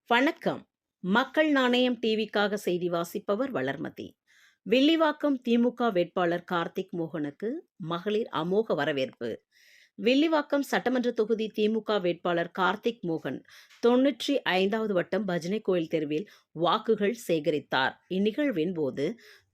வணக்கம். மக்கள் நாணயம் டிவிக்காக செய்தி வாசிப்பவர் வளர்மதி. வில்லிவாக்கம் திமுக வேட்பாளர் கார்த்திக் மோகனுக்கு மகளிர் அமோக வரவேற்பு. வில்லிவாக்கம் சட்டமன்ற தொகுதி திமுக வேட்பாளர் கார்த்திக் மோகன் 95வது வட்டம் பஜனை கோயில் தெருவில் வாக்குகள் சேகரித்தார். இந்நிகழ்வின் போது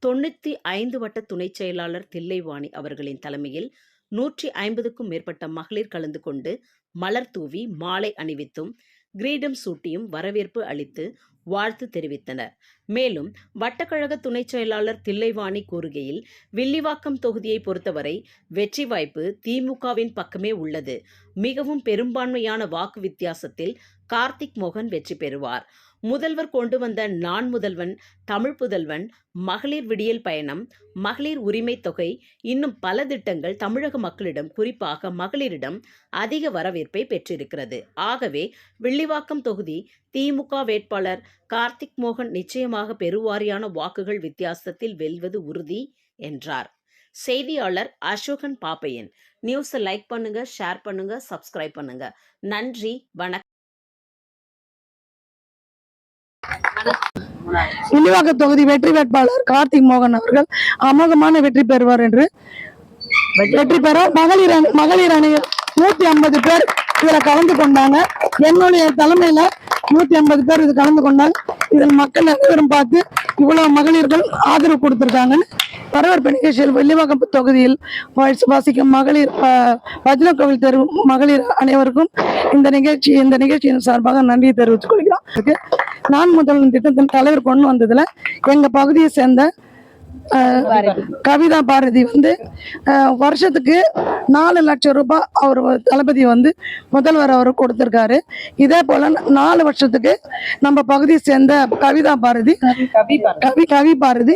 95 வட்ட துணைச் செயலாளர் தில்லைவாணி அவர்களின் தலைமையில் 150க்கும் மேற்பட்ட மகளிர் கலந்து கொண்டு மலர் தூவி மாலை அணிவித்தும் கிரீடம் சூட்டியும் வரவேற்பு அளித்து வாழ்த்து தெரிவித்தனர். மேலும் வட்டக்கழக துணைச் செயலாளர் தில்லைவாணி கூறுகையில், வில்லிவாக்கம் தொகுதியை பொறுத்தவரை வெற்றி வாய்ப்பு திமுகவின் பக்கமே உள்ளது. மிகவும் பெரும்பான்மையான வாக்கு வித்தியாசத்தில் கார்த்திக் மோகன் வெற்றி பெறுவார். முதல்வர் கொண்டு வந்த நான் முதல்வன், தமிழ் புதல்வன், மகளிர் விடியல் பயணம், மகளிர் உரிமை தொகை, இன்னும் பல திட்டங்கள் தமிழக மக்களிடம், குறிப்பாக மகளிரிடம் அதிக வரவேற்பை பெற்றிருக்கிறது. ஆகவே வில்லிவாக்கம் தொகுதி திமுக வேட்பாளர் கார்த்திக் மோகன் நிச்சயமாக பெருவாரியான வாக்குகள் வித்தியாசத்தில் வெல்வது உறுதி என்றார். செய்தியாளர் அசோகன் பாப்பையன். நியூஸை லைக் பண்ணுங்க, ஷேர் பண்ணுங்க, சப்ஸ்கிரைப் பண்ணுங்க. நன்றி, வணக்கம். வில்லிவாக்கம் தொகுதி வெற்றி வேட்பாளர் கார்த்திக் மோகன் அவர்கள் அமோகமான வெற்றி பெறுவார் என்று வெற்றி பெற மகளிர் அணியில் 150 பேர் இதுல கலந்து கொண்டாங்க. என்னுடைய தலைமையில 150 பேர் இது கலந்து கொண்டாங்க. இதில் மக்கள் அனைவரும் பார்த்து இவ்வளவு மகளிர்கள் ஆதரவு கொடுத்திருக்காங்கன்னு வரவேற்பு நிகழ்ச்சியில் வில்லிவாக்கம் தொகுதியில் வாசிக்கும் மகளிர் பஜனை கோவில் தெரு மகளிர் அனைவருக்கும் இந்த நிகழ்ச்சியின் சார்பாக நன்றியை தெரிவித்துக் கொள்கிறோம். நான் முதல்வன் திட்டத்தின் தலைவர் கொண்டு வந்ததுல எங்க பகுதியை சேர்ந்த கவிதா பாரதி வருஷத்துக்கு 4 லட்சம் ரூபாய் அவர் தளபதி முதல்வர் அவர் கொடுத்திருக்காரு. இதே போல 4 வருஷத்துக்கு நம்ம பகுதியை சேர்ந்த கவிதா பாரதி கவி பாரதி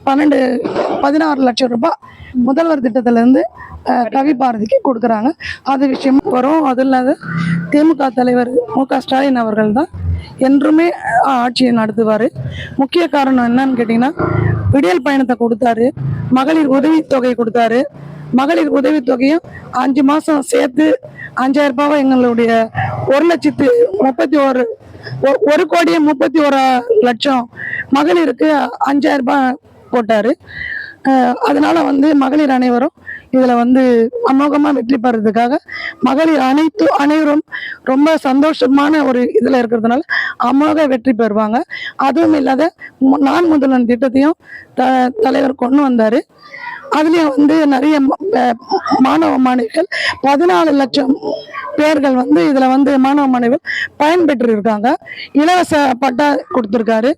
16 லட்சம் ரூபாய் முதல்வர் திட்டத்துல இருந்து கவி பாரதிக்கு கொடுக்குறாங்க. அது விஷயம் வரும். அது இல்லாத திமுக தலைவர் மு.க. ஸ்டாலின் அவர்கள் தான் என்றுமே ஆட்சியை நடத்துவார். முக்கிய காரணம் என்னன்னு கேட்டிங்கன்னா, விடியல் பயணத்தை கொடுத்தாரு, மகளிர் உதவித்தொகை கொடுத்தாரு. மகளிர் உதவித்தொகையும் 5 மாதம் சேர்த்து 5000 ரூபாவை எங்களுடைய 1,31,31,31,00,000 மகளிருக்கு 5000 ரூபாய் போட்டாரு. அதனால மகளிர் அனைவரும் இதுல அமோகமா வெற்றி பெறதுக்காக மகளிர் அனைவரும் ரொம்ப சந்தோஷமான ஒரு இதுல இருக்கிறதுனால அமோக வெற்றி பெறுவாங்க. அதுவும் இல்லாத நான் முதல்வன் திட்டத்தையும் தலைவர் கொண்டு வந்தாரு. அதுலயும் நிறைய மாணவ மாணவிகள் 14 லட்சம் பேர்கள் இதுல மாணவ மாணவிகள் பயன்பெற்று இருக்காங்க. இலவச பட்டா கொடுத்திருக்காரு.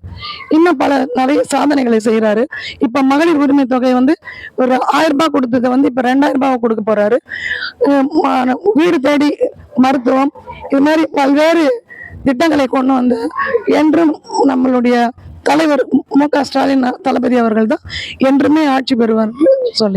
இன்னும் நிறைய சாதனைகளை செய்யறாரு. இப்ப மகளிர் உரிமை தொகை ஒரு 1000 ரூபாய் கொடுத்தது இப்ப 2000 ரூபாய் கொடுக்க போறாரு. வீடு தேடி மருத்துவம், இது மாதிரி பல்வேறு திட்டங்களை கொண்டு என்றும் நம்மளுடைய தலைவர் மு.க. ஸ்டாலின் தளபதி அவர்கள் தான் என்றுமே ஆட்சி பெறுவார் சொல்லி